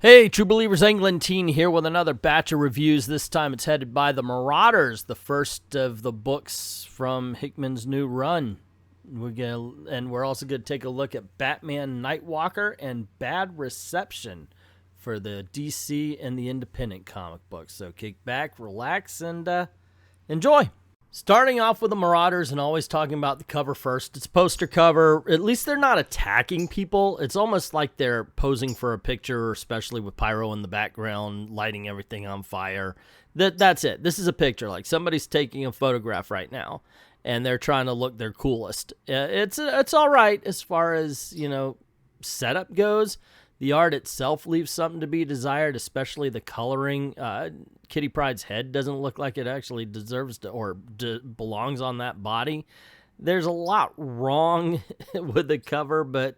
Hey, True Believers, Englentine here with another batch of reviews. This time it's headed by the Marauders, the first of the books from Hickman's new run. We're also going to take a look at Batman Nightwalker and Bad Reception for the DC and the independent comic books. So kick back, relax, and enjoy. Starting off with the Marauders and always talking about the cover first. It's a poster cover. At least they're not attacking people. It's almost like they're posing for a picture, especially with pyro in the background, lighting everything on fire. That's it. This is a picture. Like somebody's taking a photograph right now, and they're trying to look their coolest. It's all right as far as, setup goes. The art itself leaves something to be desired, especially the coloring. Kitty Pryde's head doesn't look like it actually deserves to or belongs on that body. There's a lot wrong with the cover, but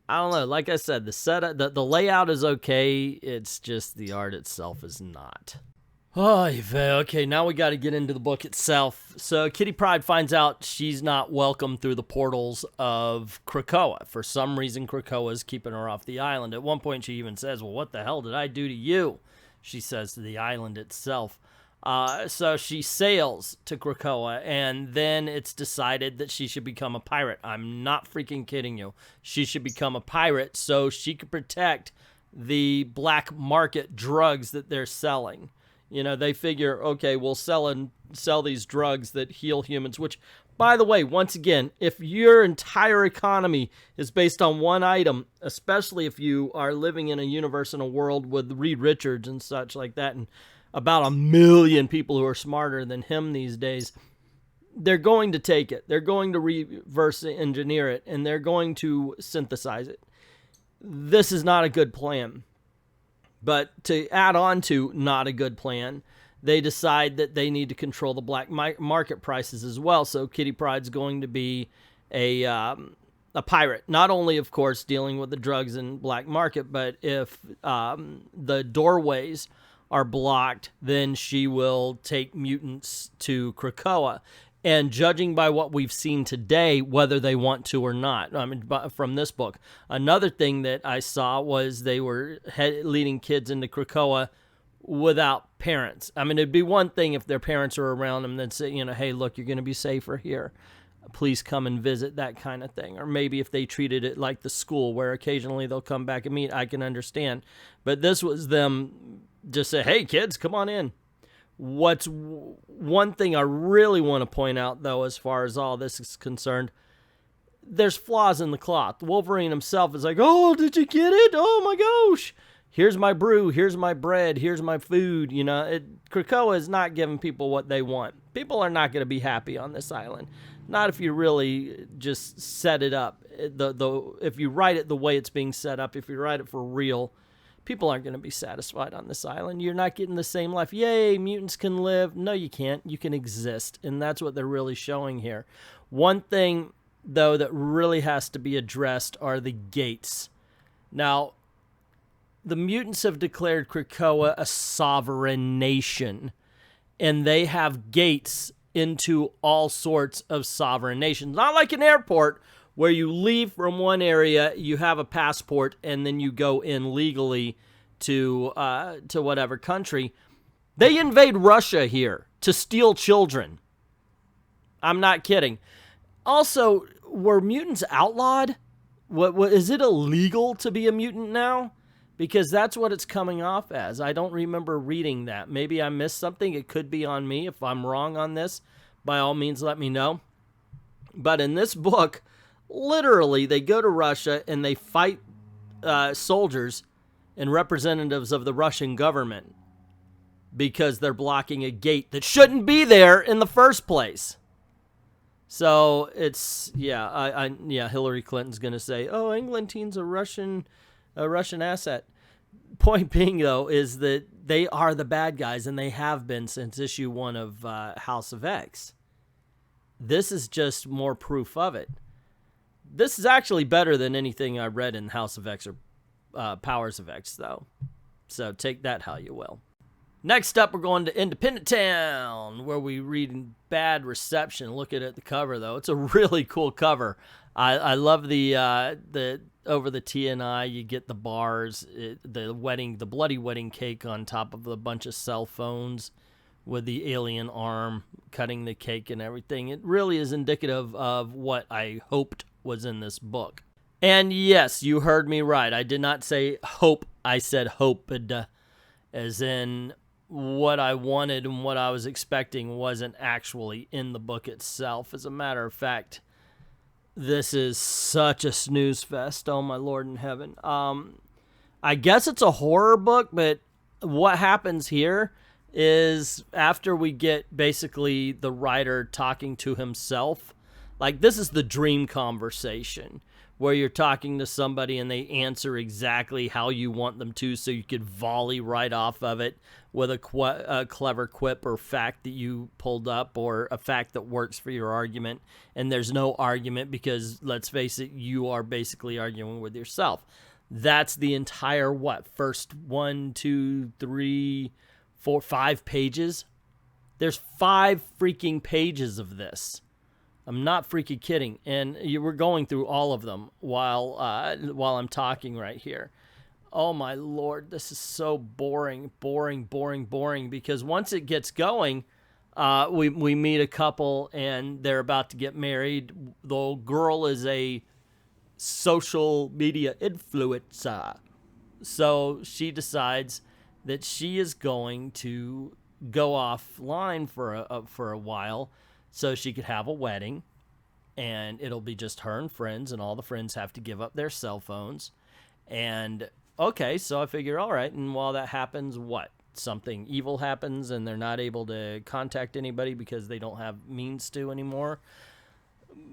I don't know. Like I said, the setup, the layout is okay. It's just the art itself is not. Oh, okay, now we got to get into the book itself. So Kitty Pryde finds out she's not welcome through the portals of Krakoa. For some reason, Krakoa is keeping her off the island. At one point, she even says, well, what the hell did I do to you? She says to the island itself. So she sails to Krakoa, and then it's decided that she should become a pirate. I'm not freaking kidding you. She should become a pirate so she could protect the black market drugs that they're selling. They figure, okay, we'll sell these drugs that heal humans, which, by the way, once again, if your entire economy is based on one item, especially if you are living in a universe in a world with Reed Richards and such like that, and about 1 million people who are smarter than him these days, they're going to take it. They're going to reverse engineer it, and they're going to synthesize it. This is not a good plan. But to add on to not a good plan, they decide that they need to control the black market prices as well. So Kitty Pryde's going to be a pirate. Not only, of course, dealing with the drugs and black market, but if the doorways are blocked, then she will take mutants to Krakoa. And judging by what we've seen today, whether they want to or not, from this book. Another thing that I saw was they were leading kids into Krakoa without parents. It'd be one thing if their parents are around them and say, hey, look, you're going to be safer here. Please come and visit, that kind of thing. Or maybe if they treated it like the school where occasionally they'll come back and meet, I can understand. But this was them just say, hey, kids, come on in. What's one thing I really want to point out, though, as far as all this is concerned, there's flaws in the cloth. Wolverine himself is like, oh, did you get it? Oh, my gosh. Here's my brew. Here's my bread. Here's my food. Krakoa is not giving people what they want. People are not going to be happy on this island. Not if you really just set it up. If you write it the way it's being set up, if you write it for real, people aren't going to be satisfied on this island. You're not getting the same life. Yay, mutants can live. No, you can't. You can exist. And that's what they're really showing here. One thing, though, that really has to be addressed are the gates. Now, the mutants have declared Krakoa a sovereign nation. And they have gates into all sorts of sovereign nations. Not like an airport, where you leave from one area, you have a passport, and then you go in legally to whatever country. They invade Russia here to steal children. I'm not kidding. Also, were mutants outlawed? What is it illegal to be a mutant now? Because that's what it's coming off as. I don't remember reading that. Maybe I missed something. It could be on me. If I'm wrong on this, by all means, let me know. But in this book, literally, they go to Russia and they fight soldiers and representatives of the Russian government because they're blocking a gate that shouldn't be there in the first place. So it's, Hillary Clinton's going to say, oh, Englentine's a Russian asset. Point being, though, is that they are the bad guys, and they have been since issue 1 of House of X. This is just more proof of it. This is actually better than anything I read in House of X or Powers of X, though. So take that how you will. Next up, we're going to Independent Town, where we read Bad Reception. Look at the cover, though. It's a really cool cover. I love the over the TNI, you get the bars, the bloody wedding cake on top of a bunch of cell phones with the alien arm cutting the cake and everything. It really is indicative of what I hoped was in this book. And yes, you heard me right. I did not say hope. I said hoped, as in what I wanted and what I was expecting wasn't actually in the book itself. As a matter of fact, this is such a snooze fest. Oh, my Lord in heaven. I guess it's a horror book, but what happens here is after we get basically the writer talking to himself, like this is the dream conversation where you're talking to somebody and they answer exactly how you want them to, so you could volley right off of it with a clever quip or fact that you pulled up, or a fact that works for your argument. And there's no argument because, let's face it, you are basically arguing with yourself. That's the entire, first 1, 2, 3, 4, 5 pages? There's 5 freaking pages of this. I'm not freaking kidding, and you were going through all of them while I'm talking right here. Oh my Lord, this is so boring, because once it gets going, we meet a couple and they're about to get married. The girl is a social media influencer, so she decides that she is going to go offline for a while, so she could have a wedding, and it'll be just her and friends, and all the friends have to give up their cell phones. And okay, so I figure, all right, and while that happens, something evil happens, and they're not able to contact anybody because they don't have means to anymore.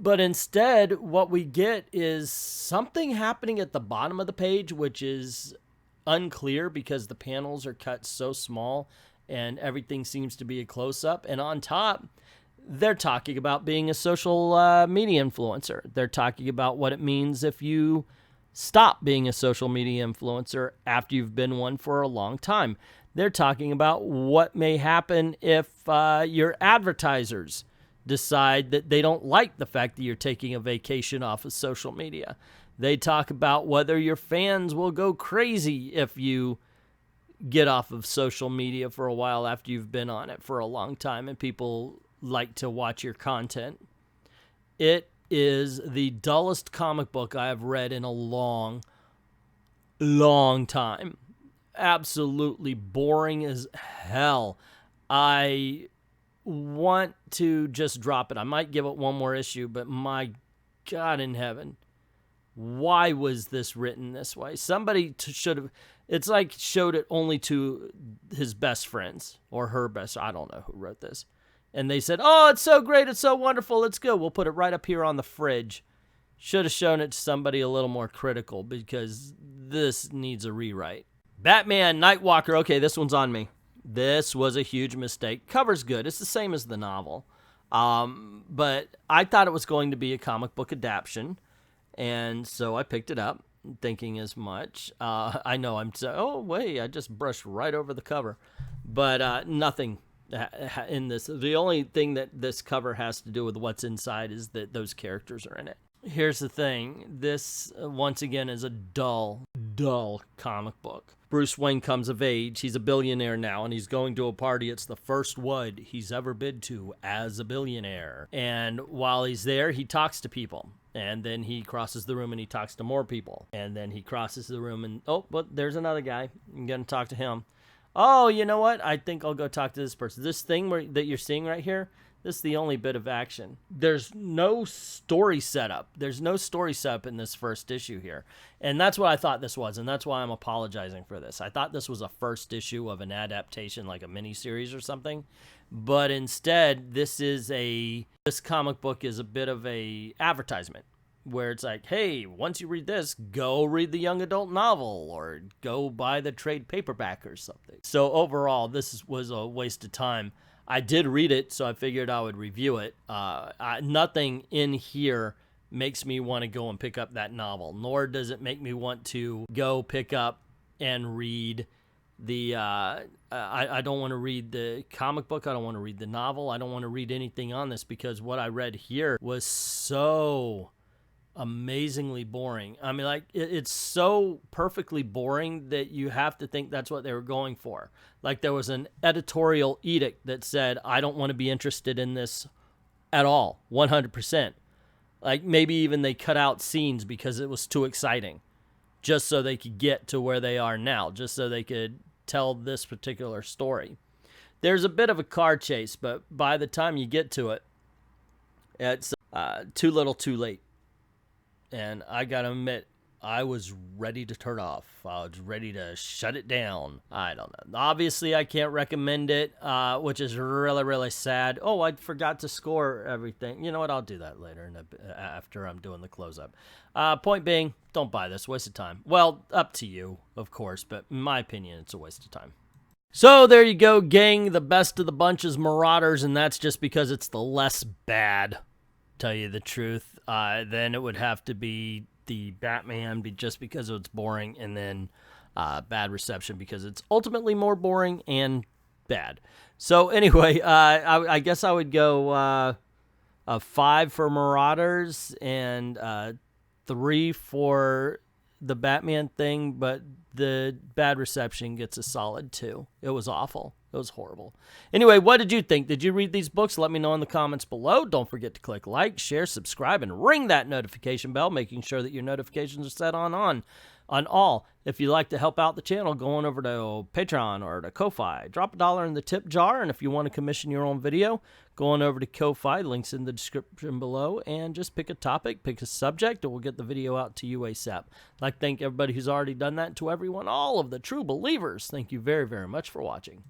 But instead, what we get is something happening at the bottom of the page, which is unclear because the panels are cut so small and everything seems to be a close-up. And on top, they're talking about being a social media influencer. They're talking about what it means if you stop being a social media influencer after you've been one for a long time. They're talking about what may happen if your advertisers decide that they don't like the fact that you're taking a vacation off of social media. They talk about whether your fans will go crazy if you get off of social media for a while after you've been on it for a long time and people like to watch your content. It is the dullest comic book I have read in a long time. Absolutely boring as hell. I want to just drop it. I might give it one more issue, but my God in heaven, why was this written this way? Somebody should have, it's like showed it only to his best friends or her best, I don't know who wrote this. And they said, oh, it's so great, it's so wonderful, it's good. We'll put it right up here on the fridge. Should have shown it to somebody a little more critical because this needs a rewrite. Batman, Nightwalker. Okay, this one's on me. This was a huge mistake. Cover's good. It's the same as the novel. But I thought it was going to be a comic book adaptation. And so I picked it up thinking as much. I know I just brushed right over the cover. But nothing in this. The only thing that this cover has to do with what's inside is that those characters are in it. Here's the thing. This, once again, is a dull comic book. Bruce Wayne comes of age. He's a billionaire now, and he's going to a party. It's the first one he's ever been to as a billionaire. And while he's there, he talks to people. And then he crosses the room and he talks to more people. And then he crosses the room and, oh, but there's another guy. I'm going to talk to him. Oh, you know what? I think I'll go talk to this person. This thing that you're seeing right here, this is the only bit of action. There's no story setup. There's no story setup in this first issue here. And that's what I thought this was, and that's why I'm apologizing for this. I thought this was a first issue of an adaptation, like a mini-series or something. But instead, this comic book is a bit of a advertisement, where it's like, hey, once you read this, go read the young adult novel or go buy the trade paperback or something. So overall, this was a waste of time. I did read it, so I figured I would review it. Nothing in here makes me want to go and pick up that novel, nor does it make me want to go pick up and read the... I don't want to read the comic book. I don't want to read the novel. I don't want to read anything on this because what I read here was so amazingly boring. I mean, like, it's so perfectly boring that you have to think that's what they were going for. Like, there was an editorial edict that said, I don't want to be interested in this at all, 100%. Like, maybe even they cut out scenes because it was too exciting, just so they could get to where they are now, just so they could tell this particular story. There's a bit of a car chase, but by the time you get to it, it's too little too late. And I gotta admit, I was ready to turn off. I was ready to shut it down. I don't know. Obviously, I can't recommend it, which is really, really sad. Oh, I forgot to score everything. You know what? I'll do that later after I'm doing the close-up. Point being, don't buy this. Waste of time. Well, up to you, of course, but in my opinion, it's a waste of time. So there you go, gang. The best of the bunch is Marauders, and that's just because it's the less bad, tell you the truth. Then it would have to be the Batman, just because it's boring, and then bad reception because it's ultimately more boring and bad. So anyway, I guess I would go a 5 for Marauders and 3 for the Batman thing, but the bad reception gets a solid 2. It was awful. It was horrible. Anyway, what did you think? Did you read these books? Let me know in the comments below. Don't forget to click like, share, subscribe, and ring that notification bell, making sure that your notifications are set on all. If you'd like to help out the channel, go on over to Patreon or to Ko-Fi. Drop $1 in the tip jar, and if you want to commission your own video, go on over to Ko-Fi. Links in the description below, and just pick a topic, pick a subject, and we'll get the video out to you ASAP. I'd like to thank everybody who's already done that. To everyone, all of the true believers, thank you very, very much for watching.